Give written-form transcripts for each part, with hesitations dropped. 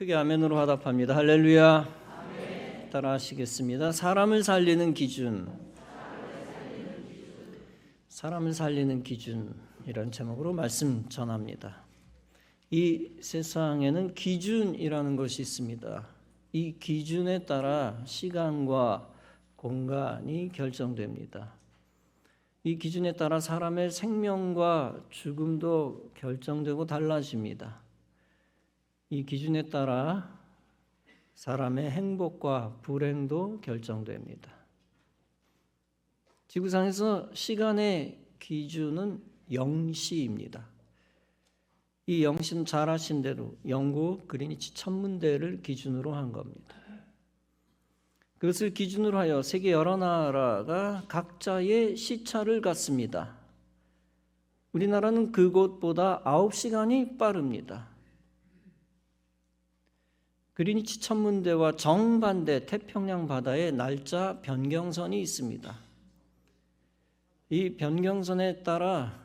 크게 아멘으로 화답합니다. 할렐루야. 아멘. 따라 하시겠습니다. 사람을 살리는 기준. 사람을 살리는 기준, 이런 제목으로 말씀 전합니다. 이 세상에는 기준이라는 것이 있습니다. 이 기준에 따라 시간과 공간이 결정됩니다. 이 기준에 따라 사람의 생명과 죽음도 결정되고 달라집니다. 이 기준에 따라 사람의 행복과 불행도 결정됩니다. 지구상에서 시간의 기준은 영시입니다. 이 영시는 잘 아신 대로 영국 그리니치 천문대를 기준으로 한 겁니다. 그것을 기준으로 하여 세계 여러 나라가 각자의 시차를 갖습니다. 우리나라는 그곳보다 9시간이 빠릅니다. 그리니치 천문대와 정반대 태평양 바다에 날짜 변경선이 있습니다. 이 변경선에 따라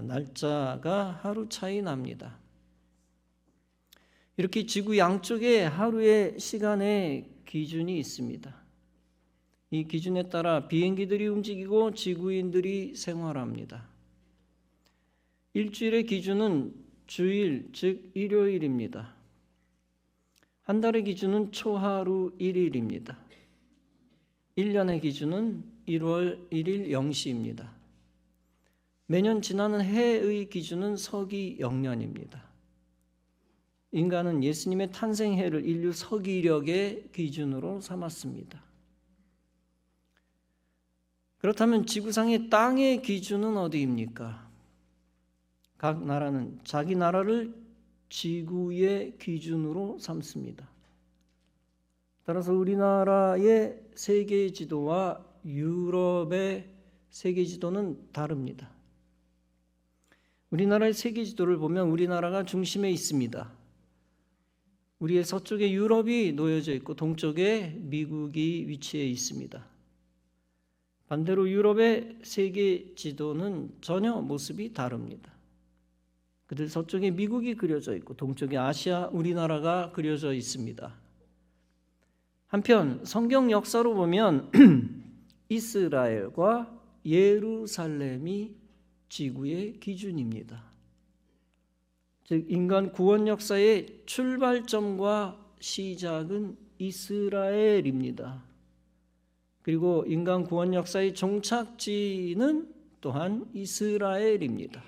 날짜가 하루 차이 납니다. 이렇게 지구 양쪽에 하루의 시간의 기준이 있습니다. 이 기준에 따라 비행기들이 움직이고 지구인들이 생활합니다. 일주일의 기준은 주일, 즉 일요일입니다. 한 달의 기준은 초하루 1일입니다. 1년의 기준은 1월 1일 0시입니다. 매년 지나는 해의 기준은 서기 0년입니다. 인간은 예수님의 탄생해를 인류 서기력의 기준으로 삼았습니다. 그렇다면 지구상의 땅의 기준은 어디입니까? 각 나라는 자기 나라를 지구의 기준으로 삼습니다. 따라서 우리나라의 세계 지도와 유럽의 세계 지도는 다릅니다. 우리나라의 세계 지도를 보면 우리나라가 중심에 있습니다. 우리의 서쪽에 유럽이 놓여져 있고 동쪽에 미국이 위치해 있습니다. 반대로 유럽의 세계 지도는 전혀 모습이 다릅니다. 그들 서쪽에 미국이 그려져 있고 동쪽에 아시아, 우리나라가 그려져 있습니다. 한편 성경 역사로 보면 이스라엘과 예루살렘이 지구의 기준입니다. 즉 인간 구원 역사의 출발점과 시작은 이스라엘입니다. 그리고 인간 구원 역사의 종착지는 또한 이스라엘입니다.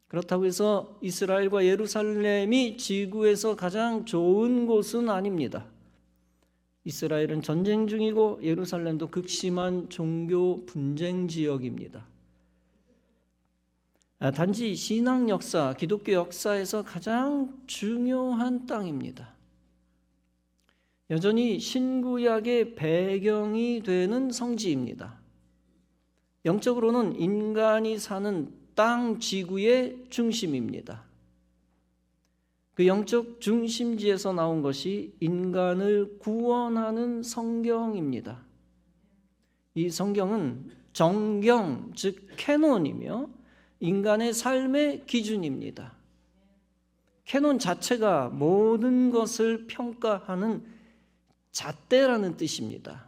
그렇다고 해서 이스라엘과 예루살렘이 지구에서 가장 좋은 곳은 아닙니다. 이스라엘은 전쟁 중이고 예루살렘도 극심한 종교 분쟁 지역입니다. 단지 신앙 역사, 기독교 역사에서 가장 중요한 땅입니다. 여전히 신구약의 배경이 되는 성지입니다. 영적으로는 인간이 사는 땅 지구의 중심입니다. 그 영적 중심지에서 나온 것이 인간을 구원하는 성경입니다. 이 성경은 정경, 즉 캐논이며 인간의 삶의 기준입니다. 캐논 자체가 모든 것을 평가하는 잣대라는 뜻입니다.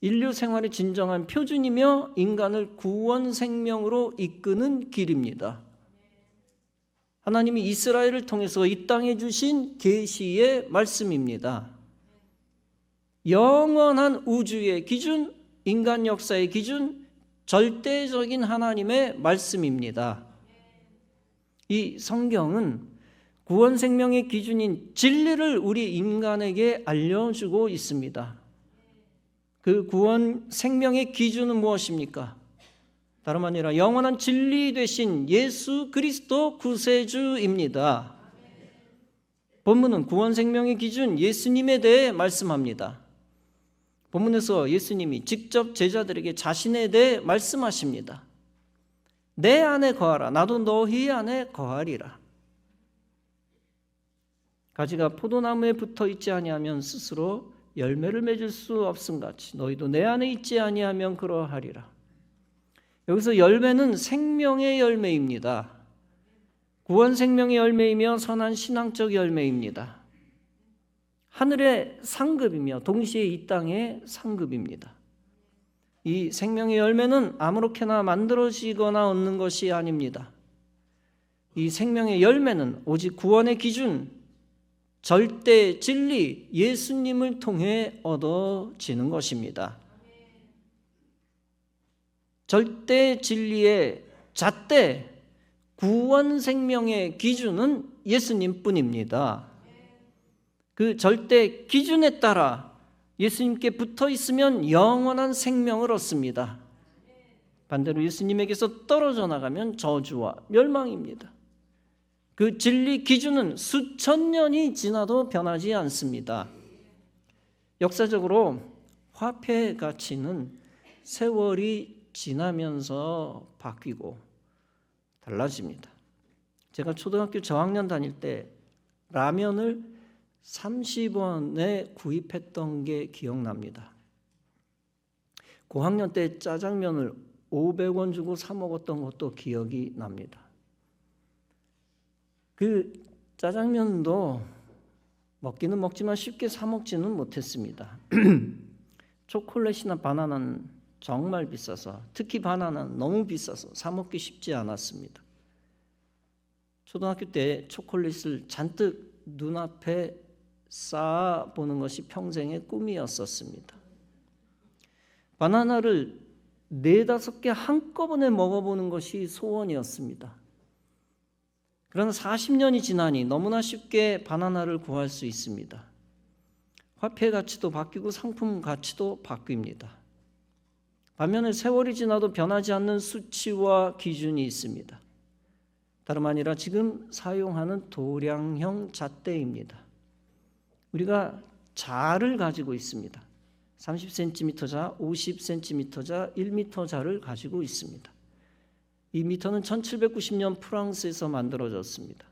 인류 생활의 진정한 표준이며 인간을 구원 생명으로 이끄는 길입니다. 하나님이 이스라엘을 통해서 이 땅에 주신 계시의 말씀입니다. 영원한 우주의 기준, 인간 역사의 기준, 절대적인 하나님의 말씀입니다. 이 성경은 구원 생명의 기준인 진리를 우리 인간에게 알려주고 있습니다. 그 구원 생명의 기준은 무엇입니까? 다름 아니라 영원한 진리 되신 예수 그리스도 구세주입니다. 본문은 구원 생명의 기준 예수님에 대해 말씀합니다. 본문에서 예수님이 직접 제자들에게 자신에 대해 말씀하십니다. 내 안에 거하라. 나도 너희 안에 거하리라. 가지가 포도나무에 붙어 있지 아니하면 스스로 열매를 맺을 수 없음같이 너희도 내 안에 있지 아니하면 그러하리라. 여기서 열매는 생명의 열매입니다. 구원 생명의 열매이며 선한 신앙적 열매입니다. 하늘의 상급이며 동시에 이 땅의 상급입니다. 이 생명의 열매는 아무렇게나 만들어지거나 얻는 것이 아닙니다. 이 생명의 열매는 오직 구원의 기준, 절대 진리, 예수님을 통해 얻어지는 것입니다. 절대 진리의 잣대, 구원 생명의 기준은 예수님뿐입니다. 그 절대 기준에 따라 예수님께 붙어 있으면 영원한 생명을 얻습니다. 반대로 예수님에게서 떨어져 나가면 저주와 멸망입니다. 그 진리 기준은 수천 년이 지나도 변하지 않습니다. 역사적으로 화폐 가치는 세월이 지나면서 바뀌고 달라집니다. 제가 초등학교 저학년 다닐 때 라면을 30원에 구입했던 게 기억납니다. 고학년 때 짜장면을 500원 주고 사 먹었던 것도 기억이 납니다. 그 짜장면도 먹기는 먹지만 쉽게 사 먹지는 못했습니다. 초콜릿이나 바나나는 정말 비싸서, 특히 바나나는 너무 비싸서 사 먹기 쉽지 않았습니다. 초등학교 때 초콜릿을 잔뜩 눈앞에 쌓아보는 것이 평생의 꿈이었었습니다. 바나나를 4-5개 한꺼번에 먹어보는 것이 소원이었습니다. 그러나 40년이 지나니 너무나 쉽게 바나나를 구할 수 있습니다. 화폐 가치도 바뀌고 상품 가치도 바뀝니다. 반면에 세월이 지나도 변하지 않는 수치와 기준이 있습니다. 다름 아니라 지금 사용하는 도량형 잣대입니다. 우리가 자를 가지고 있습니다. 30cm 자, 50cm 자, 1m 자를 가지고 있습니다. 이 미터는 1790년 프랑스에서 만들어졌습니다.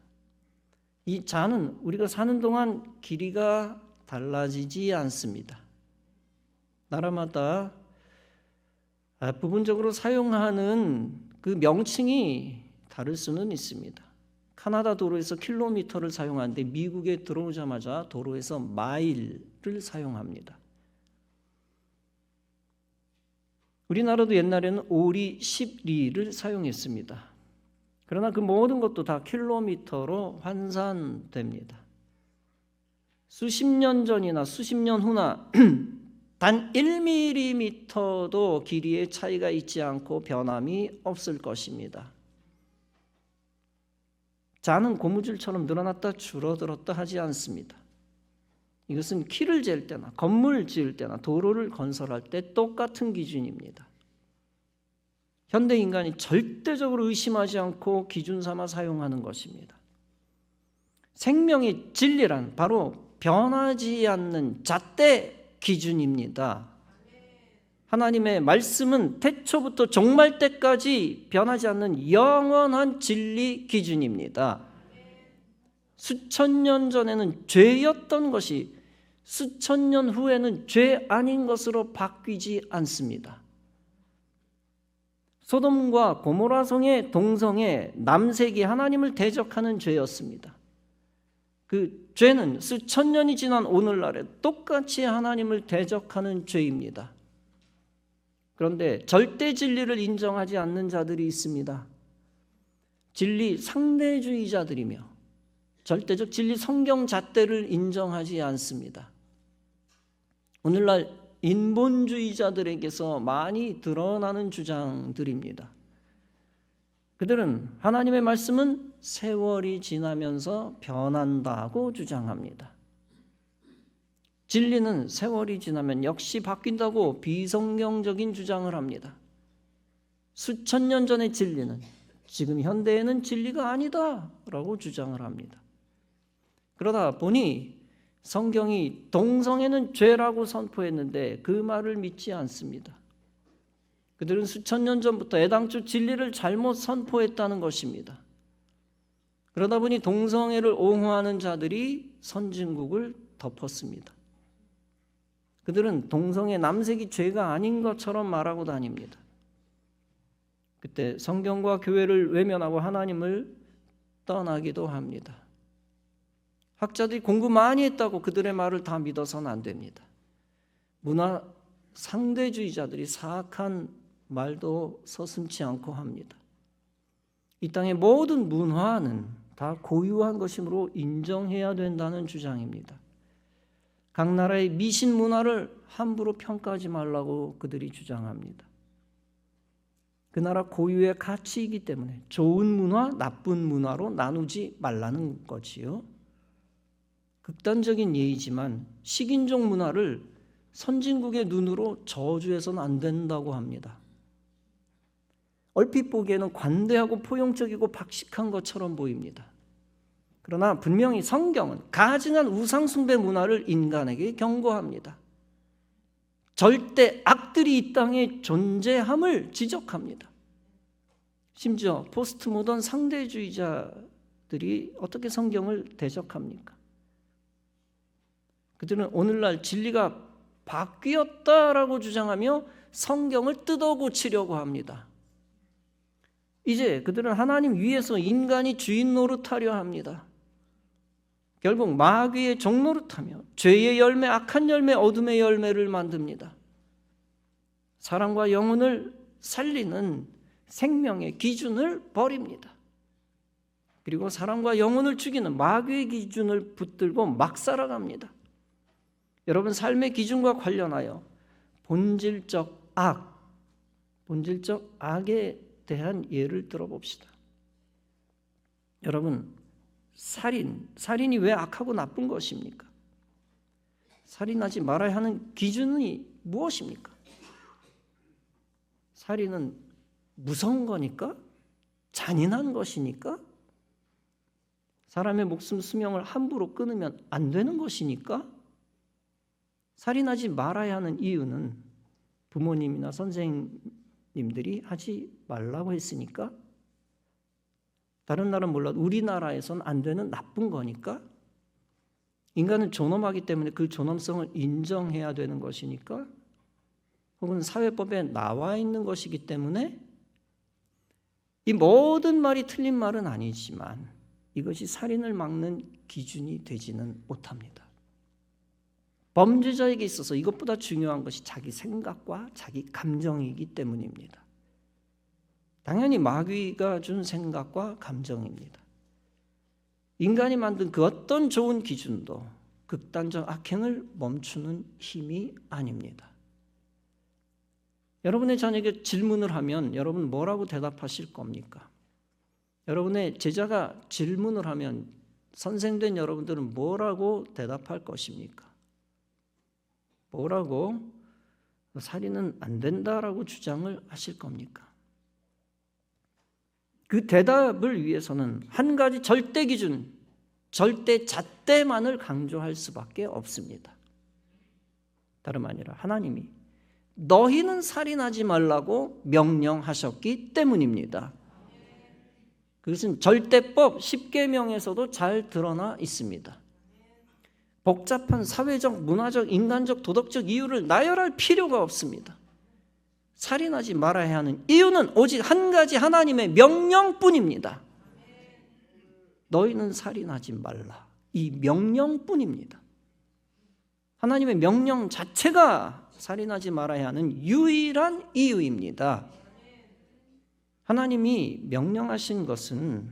이 자는 우리가 사는 동안 길이가 달라지지 않습니다. 나라마다 부분적으로 사용하는 그 명칭이 다를 수는 있습니다. 카나다 도로에서 킬로미터를 사용하는데 미국에 들어오자마자 도로에서 마일을 사용합니다. 우리나라도 옛날에는 오리, 10리를 사용했습니다. 그러나 그 모든 것도 다 킬로미터로 환산됩니다. 수십 년 전이나 수십 년 후나 단 1mm도 길이의 차이가 있지 않고 변함이 없을 것입니다. 자는 고무줄처럼 늘어났다 줄어들었다 하지 않습니다. 이것은 키를 잴 때나 건물 지을 때나 도로를 건설할 때 똑같은 기준입니다. 현대 인간이 절대적으로 의심하지 않고 기준 삼아 사용하는 것입니다. 생명의 진리란 바로 변하지 않는 잣대 기준입니다. 하나님의 말씀은 태초부터 종말 때까지 변하지 않는 영원한 진리 기준입니다. 수천 년 전에는 죄였던 것이 수천 년 후에는 죄 아닌 것으로 바뀌지 않습니다. 소돔과 고모라 성의 동성애 남색이 하나님을 대적하는 죄였습니다. 그 죄는 수천 년이 지난 오늘날에 똑같이 하나님을 대적하는 죄입니다. 그런데 절대 진리를 인정하지 않는 자들이 있습니다. 진리 상대주의자들이며 절대적 진리 성경 잣대를 인정하지 않습니다. 오늘날 인본주의자들에게서 많이 드러나는 주장들입니다. 그들은 하나님의 말씀은 세월이 지나면서 변한다고 주장합니다. 진리는 세월이 지나면 역시 바뀐다고 비성경적인 주장을 합니다. 수천 년 전의 진리는 지금 현대에는 진리가 아니다라고 주장을 합니다. 그러다 보니 성경이 동성애는 죄라고 선포했는데 그 말을 믿지 않습니다. 그들은 수천 년 전부터 애당초 진리를 잘못 선포했다는 것입니다. 그러다 보니 동성애를 옹호하는 자들이 선진국을 덮었습니다. 그들은 동성애 남색이 죄가 아닌 것처럼 말하고 다닙니다. 그때 성경과 교회를 외면하고 하나님을 떠나기도 합니다. 학자들이 공부 많이 했다고 그들의 말을 다 믿어서는 안 됩니다. 문화 상대주의자들이 사악한 말도 서슴지 않고 합니다. 이 땅의 모든 문화는 다 고유한 것이므로 인정해야 된다는 주장입니다. 각 나라의 미신 문화를 함부로 평가하지 말라고 그들이 주장합니다. 그 나라 고유의 가치이기 때문에 좋은 문화, 나쁜 문화로 나누지 말라는 거지요. 극단적인 예이지만 식인종 문화를 선진국의 눈으로 저주해서는 안 된다고 합니다. 얼핏 보기에는 관대하고 포용적이고 박식한 것처럼 보입니다. 그러나 분명히 성경은 가증한 우상숭배 문화를 인간에게 경고합니다. 절대 악들이 이 땅에 존재함을 지적합니다. 심지어 포스트 모던 상대주의자들이 어떻게 성경을 대적합니까? 그들은 오늘날 진리가 바뀌었다라고 주장하며 성경을 뜯어고치려고 합니다. 이제 그들은 하나님 위에서 인간이 주인 노릇하려 합니다. 결국 마귀의 종 노릇하며 죄의 열매, 악한 열매, 어둠의 열매를 만듭니다. 사랑과 영혼을 살리는 생명의 기준을 버립니다. 그리고 사랑과 영혼을 죽이는 마귀의 기준을 붙들고 막 살아갑니다. 여러분, 삶의 기준과 관련하여 본질적 악에 대한 예를 들어봅시다. 여러분, 살인이 왜 악하고 나쁜 것입니까? 살인하지 말아야 하는 기준이 무엇입니까? 살인은 무서운 거니까? 잔인한 것이니까? 사람의 목숨 수명을 함부로 끊으면 안 되는 것이니까? 살인하지 말아야 하는 이유는 부모님이나 선생님들이 하지 말라고 했으니까? 다른 나라는 몰라도 우리나라에선 안 되는 나쁜 거니까? 인간은 존엄하기 때문에 그 존엄성을 인정해야 되는 것이니까? 혹은 사회법에 나와 있는 것이기 때문에? 이 모든 말이 틀린 말은 아니지만 이것이 살인을 막는 기준이 되지는 못합니다. 범죄자에게 있어서 이것보다 중요한 것이 자기 생각과 자기 감정이기 때문입니다. 당연히 마귀가 준 생각과 감정입니다. 인간이 만든 그 어떤 좋은 기준도 극단적 악행을 멈추는 힘이 아닙니다. 여러분의 자녀에게 질문을 하면 여러분 뭐라고 대답하실 겁니까? 여러분의 제자가 질문을 하면 선생된 여러분들은 뭐라고 대답할 것입니까? 뭐라고? 살인은 안 된다라고 주장을 하실 겁니까? 그 대답을 위해서는 한 가지 절대 기준, 절대 잣대만을 강조할 수밖에 없습니다. 다름 아니라 하나님이 너희는 살인하지 말라고 명령하셨기 때문입니다. 그것은 절대법 10계명에서도 잘 드러나 있습니다. 복잡한 사회적, 문화적, 인간적, 도덕적 이유를 나열할 필요가 없습니다. 살인하지 말아야 하는 이유는 오직 한 가지 하나님의 명령뿐입니다. 너희는 살인하지 말라. 이 명령뿐입니다. 하나님의 명령 자체가 살인하지 말아야 하는 유일한 이유입니다. 하나님이 명령하신 것은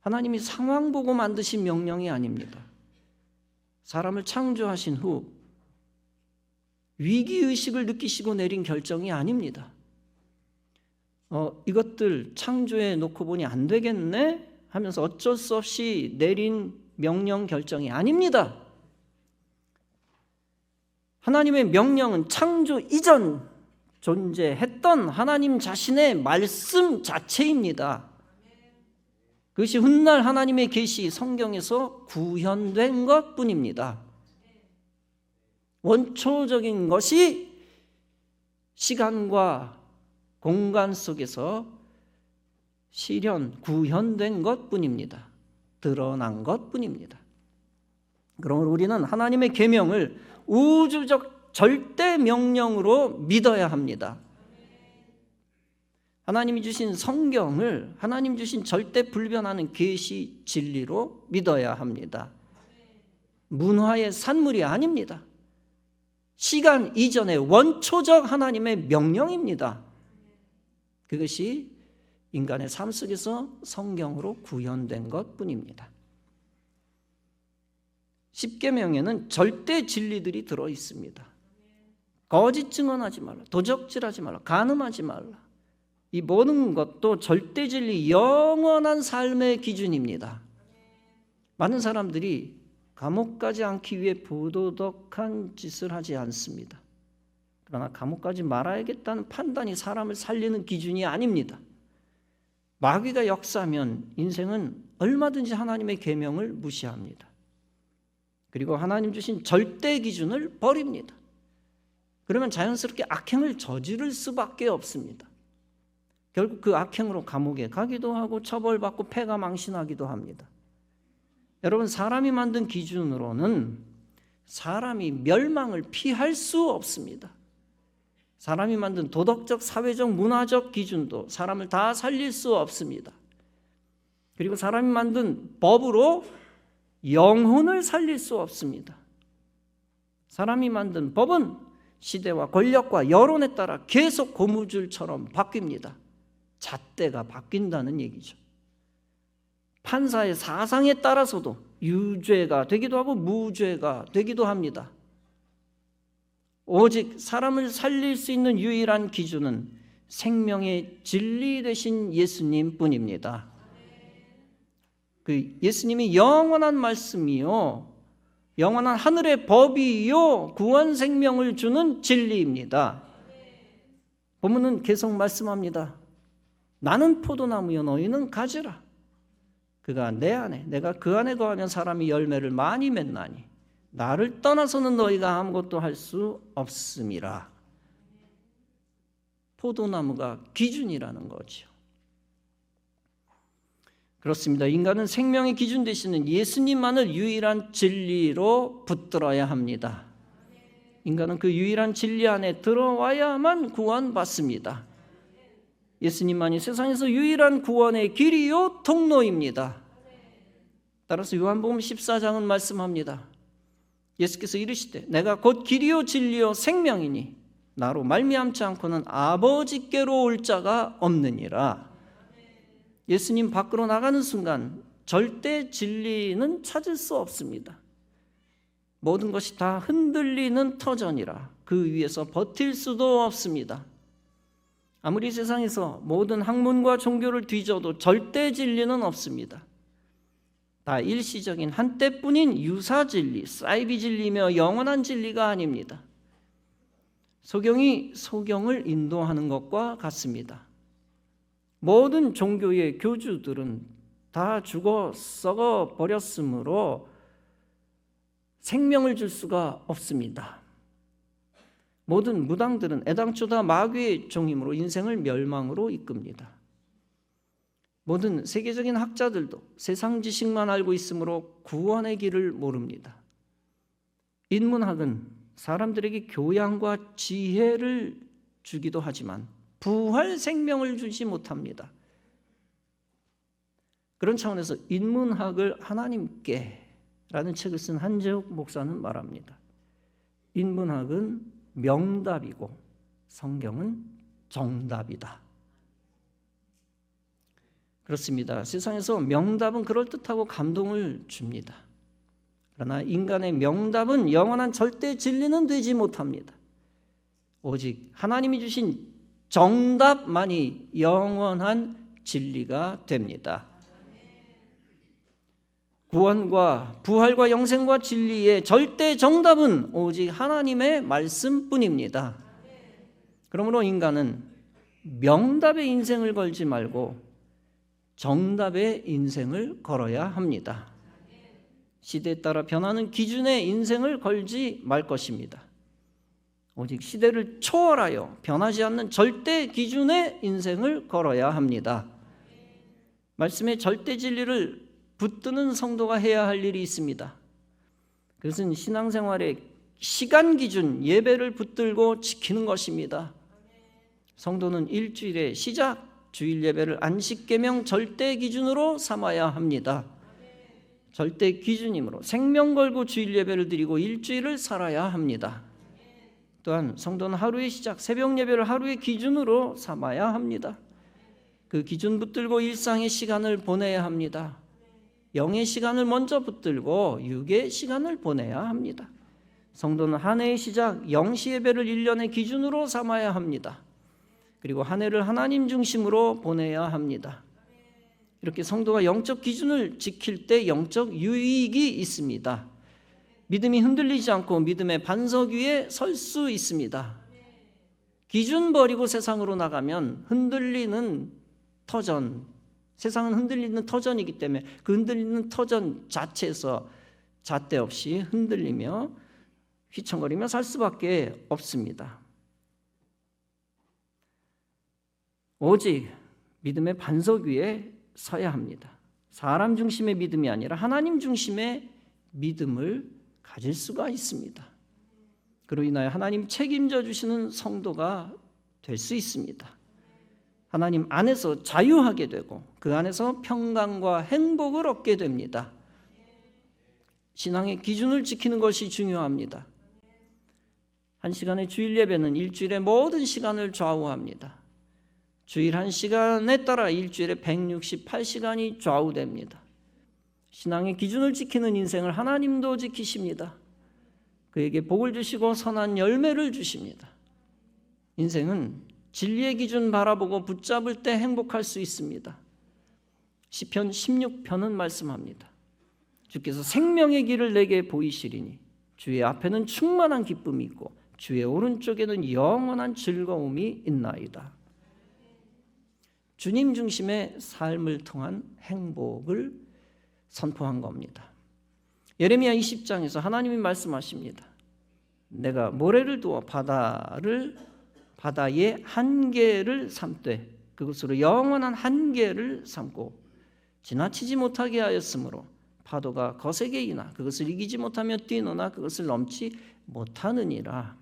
하나님이 상황 보고 만드신 명령이 아닙니다. 사람을 창조하신 후 위기의식을 느끼시고 내린 결정이 아닙니다. 이것들 창조해 놓고 보니 안 되겠네 하면서 어쩔 수 없이 내린 명령 결정이 아닙니다. 하나님의 명령은 창조 이전 존재했던 하나님 자신의 말씀 자체입니다. 그것이 훗날 하나님의 계시 성경에서 구현된 것뿐입니다. 원초적인 것이 시간과 공간 속에서 구현된 것뿐입니다. 드러난 것뿐입니다. 그러므로 우리는 하나님의 계명을 우주적 절대 명령으로 믿어야 합니다. 하나님이 주신 성경을 하나님 주신 절대 불변하는 계시 진리로 믿어야 합니다. 문화의 산물이 아닙니다. 시간 이전의 원초적 하나님의 명령입니다. 그것이 인간의 삶 속에서 성경으로 구현된 것뿐입니다. 십계명에는 절대 진리들이 들어 있습니다. 거짓 증언하지 말라, 도적질하지 말라, 간음하지 말라. 이 모든 것도 절대 진리, 영원한 삶의 기준입니다. 많은 사람들이 감옥 가지 않기 위해 부도덕한 짓을 하지 않습니다. 그러나 감옥 가지 말아야겠다는 판단이 사람을 살리는 기준이 아닙니다. 마귀가 역사하면 인생은 얼마든지 하나님의 계명을 무시합니다. 그리고 하나님 주신 절대 기준을 버립니다. 그러면 자연스럽게 악행을 저지를 수밖에 없습니다. 결국 그 악행으로 감옥에 가기도 하고 처벌받고 패가 망신하기도 합니다. 여러분, 사람이 만든 기준으로는 사람이 멸망을 피할 수 없습니다. 사람이 만든 도덕적, 사회적, 문화적 기준도 사람을 다 살릴 수 없습니다. 그리고 사람이 만든 법으로 영혼을 살릴 수 없습니다. 사람이 만든 법은 시대와 권력과 여론에 따라 계속 고무줄처럼 바뀝니다. 잣대가 바뀐다는 얘기죠. 판사의 사상에 따라서도 유죄가 되기도 하고 무죄가 되기도 합니다. 오직 사람을 살릴 수 있는 유일한 기준은 생명의 진리 되신 예수님 뿐입니다. 그 예수님이 영원한 말씀이요, 영원한 하늘의 법이요, 구원 생명을 주는 진리입니다. 본문은 계속 말씀합니다. 나는 포도나무요 너희는 가지라. 그가 내 안에, 내가 그 안에 거하면 사람이 열매를 많이 맺나니 나를 떠나서는 너희가 아무것도 할 수 없음이라. 포도나무가 기준이라는 거죠. 그렇습니다. 인간은 생명의 기준 되시는 예수님만을 유일한 진리로 붙들어야 합니다. 인간은 그 유일한 진리 안에 들어와야만 구원받습니다. 예수님만이 세상에서 유일한 구원의 길이요 통로입니다. 따라서 요한복음 14장은 말씀합니다. 예수께서 이르시되 내가 곧 길이요 진리요 생명이니 나로 말미암지 않고는 아버지께로 올 자가 없느니라. 예수님 밖으로 나가는 순간 절대 진리는 찾을 수 없습니다. 모든 것이 다 흔들리는 터전이라 그 위에서 버틸 수도 없습니다. 아무리 세상에서 모든 학문과 종교를 뒤져도 절대 진리는 없습니다. 다 일시적인 한때뿐인 유사 진리, 사이비 진리며 영원한 진리가 아닙니다. 소경이 소경을 인도하는 것과 같습니다. 모든 종교의 교주들은 다 죽어 썩어 버렸으므로 생명을 줄 수가 없습니다. 모든 무당들은 애당초 다 마귀의 종이므로 인생을 멸망으로 이끕니다. 모든 세계적인 학자들도 세상 지식만 알고 있으므로 구원의 길을 모릅니다. 인문학은 사람들에게 교양과 지혜를 주기도 하지만 부활 생명을 주지 못합니다. 그런 차원에서 인문학을 하나님께라는 책을 쓴 한재욱 목사는 말합니다. 인문학은 명답이고 성경은 정답이다. 그렇습니다. 세상에서 명답은 그럴듯하고 감동을 줍니다. 그러나 인간의 명답은 영원한 절대 진리는 되지 못합니다. 오직 하나님이 주신 정답만이 영원한 진리가 됩니다. 구원과 부활과 영생과 진리의 절대 정답은 오직 하나님의 말씀뿐입니다. 그러므로 인간은 명답의 인생을 걸지 말고 정답의 인생을 걸어야 합니다. 시대에 따라 변하는 기준의 인생을 걸지 말 것입니다. 오직 시대를 초월하여 변하지 않는 절대 기준의 인생을 걸어야 합니다. 말씀의 절대 진리를 붙드는 성도가 해야 할 일이 있습니다. 그것은 신앙생활의 시간 기준 예배를 붙들고 지키는 것입니다. 성도는 일주일의 시작, 주일 예배를 안식계명 절대 기준으로 삼아야 합니다. 절대 기준이므로 생명 걸고 주일 예배를 드리고 일주일을 살아야 합니다. 또한 성도는 하루의 시작, 새벽 예배를 하루의 기준으로 삼아야 합니다. 그 기준 붙들고 일상의 시간을 보내야 합니다. 영의 시간을 먼저 붙들고 육의 시간을 보내야 합니다. 성도는 한 해의 시작, 영시 예배를 1년의 기준으로 삼아야 합니다. 그리고 한 해를 하나님 중심으로 보내야 합니다. 이렇게 성도가 영적 기준을 지킬 때 영적 유익이 있습니다. 믿음이 흔들리지 않고 믿음의 반석 위에 설 수 있습니다. 기준 버리고 세상으로 나가면 흔들리는 터전, 세상은 흔들리는 터전이기 때문에 그 흔들리는 터전 자체에서 잣대 없이 흔들리며 휘청거리며 살 수밖에 없습니다. 오직 믿음의 반석 위에 서야 합니다. 사람 중심의 믿음이 아니라 하나님 중심의 믿음을 가질 수가 있습니다. 그로 인하여 하나님 책임져 주시는 성도가 될 수 있습니다. 하나님 안에서 자유하게 되고 그 안에서 평강과 행복을 얻게 됩니다. 신앙의 기준을 지키는 것이 중요합니다. 한 시간의 주일 예배는 일주일의 모든 시간을 좌우합니다. 주일 한 시간에 따라 일주일에 168시간이 좌우됩니다. 신앙의 기준을 지키는 인생을 하나님도 지키십니다. 그에게 복을 주시고 선한 열매를 주십니다. 인생은 진리의 기준 바라보고 붙잡을 때 행복할 수 있습니다. 시편 16편은 말씀합니다. 주께서 생명의 길을 내게 보이시리니 주의 앞에는 충만한 기쁨이 있고 주의 오른쪽에는 영원한 즐거움이 있나이다. 주님 중심의 삶을 통한 행복을 선포한 겁니다. 예레미야 20장에서 하나님이 말씀하십니다. 내가 모래를 두어 바다의 한계를 삼되 그것으로 영원한 한계를 삼고 지나치지 못하게 하였으므로 파도가 거세게 이나 그것을 이기지 못하며 뛰노나 그것을 넘지 못하느니라.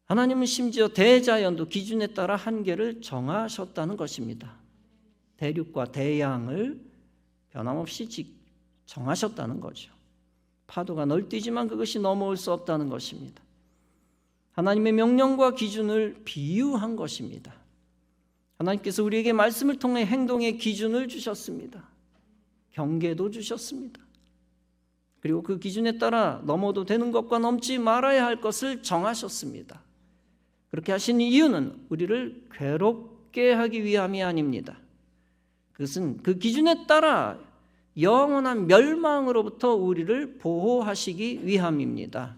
하나님은 심지어 대자연도 기준에 따라 한계를 정하셨다는 것입니다. 대륙과 대양을 변함없이 정하셨다는 거죠. 파도가 널뛰지만 그것이 넘어올 수 없다는 것입니다. 하나님의 명령과 기준을 비유한 것입니다. 하나님께서 우리에게 말씀을 통해 행동의 기준을 주셨습니다. 경계도 주셨습니다. 그리고 그 기준에 따라 넘어도 되는 것과 넘지 말아야 할 것을 정하셨습니다. 그렇게 하신 이유는 우리를 괴롭게 하기 위함이 아닙니다. 그것은 그 기준에 따라 영원한 멸망으로부터 우리를 보호하시기 위함입니다.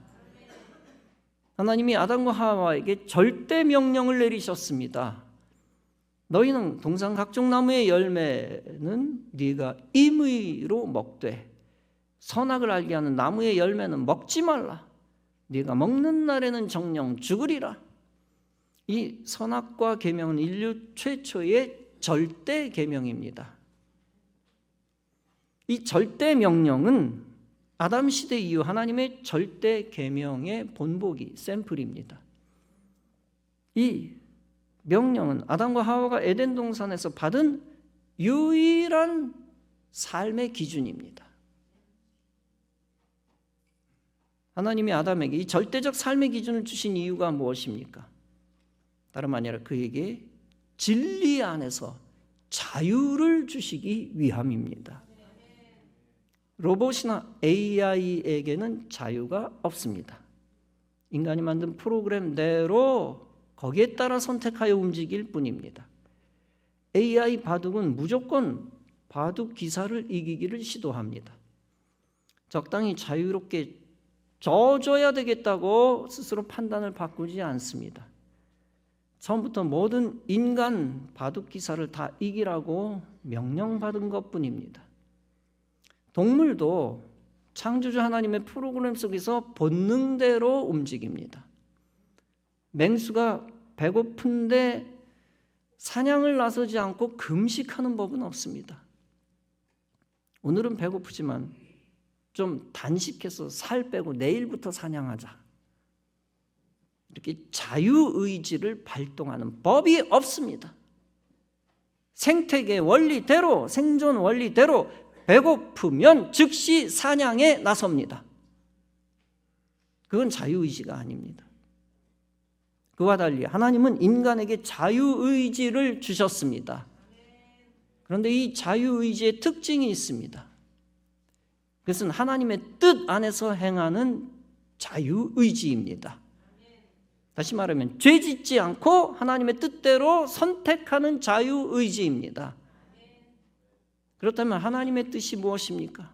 하나님이 아담과 하와에게 절대 명령을 내리셨습니다. 너희는 동산 각종 나무의 열매는 네가 임의로 먹되 선악을 알게 하는 나무의 열매는 먹지 말라. 네가 먹는 날에는 정녕 죽으리라. 이 선악과 계명은 인류 최초의 절대 계명입니다. 이 절대 명령은 아담 시대 이후 하나님의 절대 계명의 본보기, 샘플입니다. 이 명령은 아담과 하와가 에덴 동산에서 받은 유일한 삶의 기준입니다. 하나님이 아담에게 이 절대적 삶의 기준을 주신 이유가 무엇입니까? 다름 아니라 그에게 진리 안에서 자유를 주시기 위함입니다. 로봇이나 AI에게는 자유가 없습니다. 인간이 만든 프로그램대로 거기에 따라 선택하여 움직일 뿐입니다. AI 바둑은 무조건 바둑 기사를 이기기를 시도합니다. 적당히 자유롭게 져줘야 되겠다고 스스로 판단을 바꾸지 않습니다. 처음부터 모든 인간 바둑 기사를 다 이기라고 명령받은 것뿐입니다. 동물도 창조주 하나님의 프로그램 속에서 본능대로 움직입니다. 맹수가 배고픈데 사냥을 나서지 않고 금식하는 법은 없습니다. 오늘은 배고프지만 좀 단식해서 살 빼고 내일부터 사냥하자. 이렇게 자유의지를 발동하는 법이 없습니다. 생태계 원리대로, 생존 원리대로 배고프면 즉시 사냥에 나섭니다. 그건 자유의지가 아닙니다. 그와 달리 하나님은 인간에게 자유의지를 주셨습니다. 그런데 이 자유의지의 특징이 있습니다. 그것은 하나님의 뜻 안에서 행하는 자유의지입니다. 다시 말하면 죄 짓지 않고 하나님의 뜻대로 선택하는 자유의지입니다. 그렇다면 하나님의 뜻이 무엇입니까?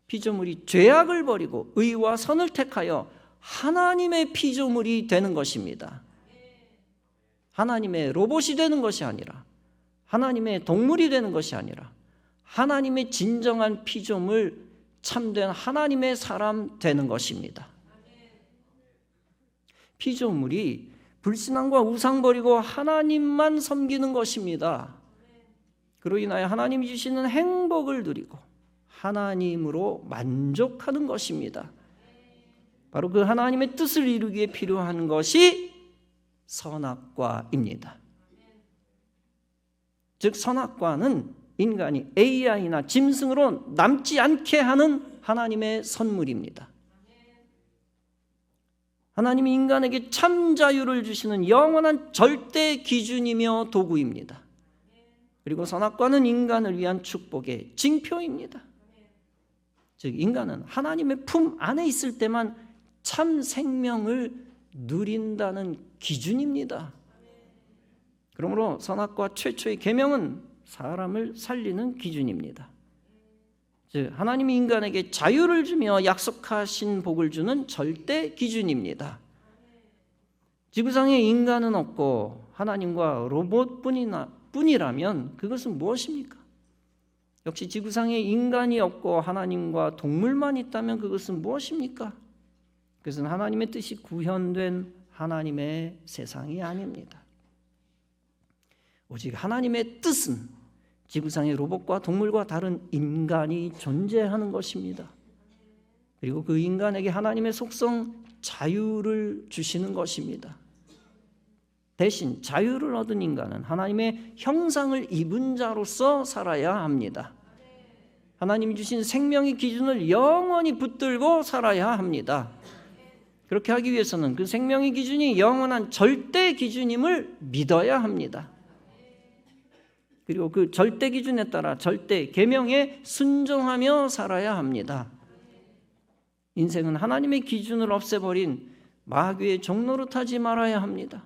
피조물이 죄악을 버리고 의와 선을 택하여 하나님의 피조물이 되는 것입니다. 하나님의 로봇이 되는 것이 아니라, 하나님의 동물이 되는 것이 아니라 하나님의 진정한 피조물, 참된 하나님의 사람 되는 것입니다. 피조물이 불신앙과 우상 버리고 하나님만 섬기는 것입니다. 그로 인하여 하나님이 주시는 행복을 누리고 하나님으로 만족하는 것입니다. 바로 그 하나님의 뜻을 이루기 위해 필요한 것이 선악과입니다. 즉 선악과는 인간이 AI나 짐승으로 남지 않게 하는 하나님의 선물입니다. 하나님이 인간에게 참 자유를 주시는 영원한 절대 기준이며 도구입니다. 그리고 선악과는 인간을 위한 축복의 징표입니다. 즉 인간은 하나님의 품 안에 있을 때만 참 생명을 누린다는 기준입니다. 그러므로 선악과 최초의 계명은 사람을 살리는 기준입니다. 즉 하나님이 인간에게 자유를 주며 약속하신 복을 주는 절대 기준입니다. 지구상에 인간은 없고 하나님과 로봇뿐이라면 그것은 무엇입니까? 역시 지구상에 인간이 없고 하나님과 동물만 있다면 그것은 무엇입니까? 그것은 하나님의 뜻이 구현된 하나님의 세상이 아닙니다. 오직 하나님의 뜻은 지구상의 로봇과 동물과 다른 인간이 존재하는 것입니다. 그리고 그 인간에게 하나님의 속성 자유를 주시는 것입니다. 대신 자유를 얻은 인간은 하나님의 형상을 입은 자로서 살아야 합니다. 하나님이 주신 생명의 기준을 영원히 붙들고 살아야 합니다. 그렇게 하기 위해서는 그 생명의 기준이 영원한 절대 기준임을 믿어야 합니다. 그리고 그 절대 기준에 따라 절대 계명에 순종하며 살아야 합니다. 인생은 하나님의 기준을 없애버린 마귀의 종로로 타지 말아야 합니다.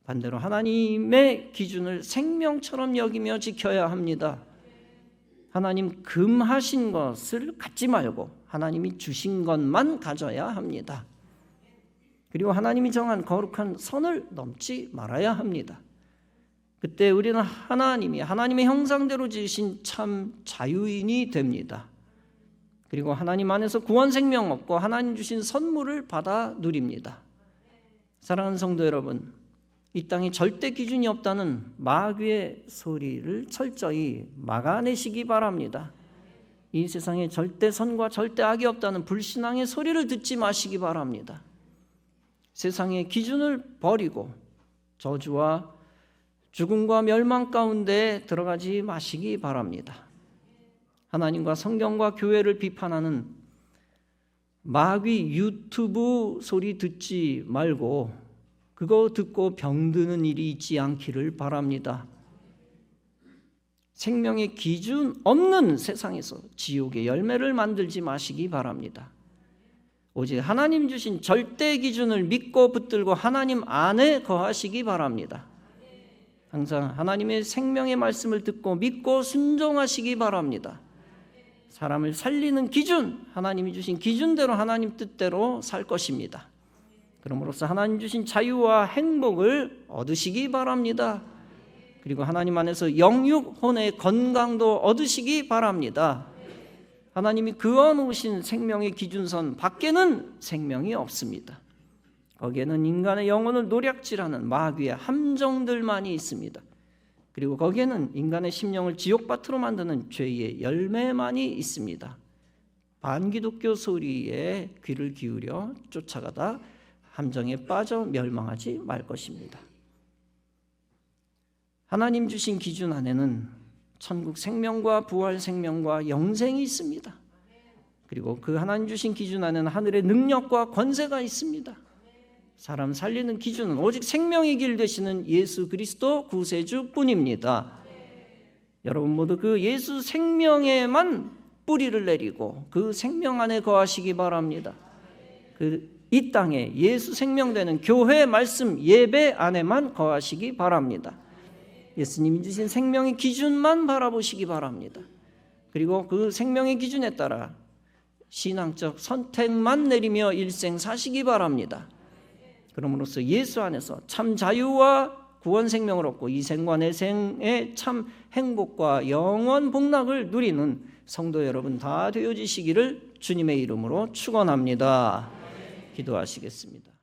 반대로 하나님의 기준을 생명처럼 여기며 지켜야 합니다. 하나님 금하신 것을 갖지 말고 하나님이 주신 것만 가져야 합니다. 그리고 하나님이 정한 거룩한 선을 넘지 말아야 합니다. 그때 우리는 하나님의 형상대로 지으신 참 자유인이 됩니다. 그리고 하나님 안에서 구원 생명 얻고 하나님 주신 선물을 받아 누립니다. 사랑하는 성도 여러분, 이 땅에 절대 기준이 없다는 마귀의 소리를 철저히 막아내시기 바랍니다. 이 세상에 절대 선과 절대 악이 없다는 불신앙의 소리를 듣지 마시기 바랍니다. 세상의 기준을 버리고 저주와 죽음과 멸망 가운데 들어가지 마시기 바랍니다. 하나님과 성경과 교회를 비판하는 마귀 유튜브 소리 듣지 말고 그거 듣고 병드는 일이 있지 않기를 바랍니다. 생명의 기준 없는 세상에서 지옥의 열매를 만들지 마시기 바랍니다. 오직 하나님 주신 절대 기준을 믿고 붙들고 하나님 안에 거하시기 바랍니다. 항상 하나님의 생명의 말씀을 듣고 믿고 순종하시기 바랍니다. 사람을 살리는 기준, 하나님이 주신 기준대로 하나님 뜻대로 살 것입니다. 그럼으로써 하나님 주신 자유와 행복을 얻으시기 바랍니다. 그리고 하나님 안에서 영육, 혼의 건강도 얻으시기 바랍니다. 하나님이 그어놓으신 생명의 기준선 밖에는 생명이 없습니다. 거기에는 인간의 영혼을 노략질하는 마귀의 함정들만이 있습니다. 그리고 거기에는 인간의 심령을 지옥밭으로 만드는 죄의 열매만이 있습니다. 반기독교 소리에 귀를 기울여 쫓아가다 함정에 빠져 멸망하지 말 것입니다. 하나님 주신 기준 안에는 천국 생명과 부활 생명과 영생이 있습니다. 그리고 그 하나님 주신 기준 안에는 하늘의 능력과 권세가 있습니다. 사람 살리는 기준은 오직 생명의 길 되시는 예수 그리스도 구세주뿐입니다. 여러분 모두 그 예수 생명에만 뿌리를 내리고 그 생명 안에 거하시기 바랍니다. 이 땅에 예수 생명되는 교회 말씀 예배 안에만 거하시기 바랍니다. 예수님이 주신 생명의 기준만 바라보시기 바랍니다. 그리고 그 생명의 기준에 따라 신앙적 선택만 내리며 일생 사시기 바랍니다. 그럼으로써 예수 안에서 참 자유와 구원 생명을 얻고 이 생과 내생의 참 행복과 영원 복락을 누리는 성도 여러분 다 되어지시기를 주님의 이름으로 축원합니다. 기도하시겠습니다.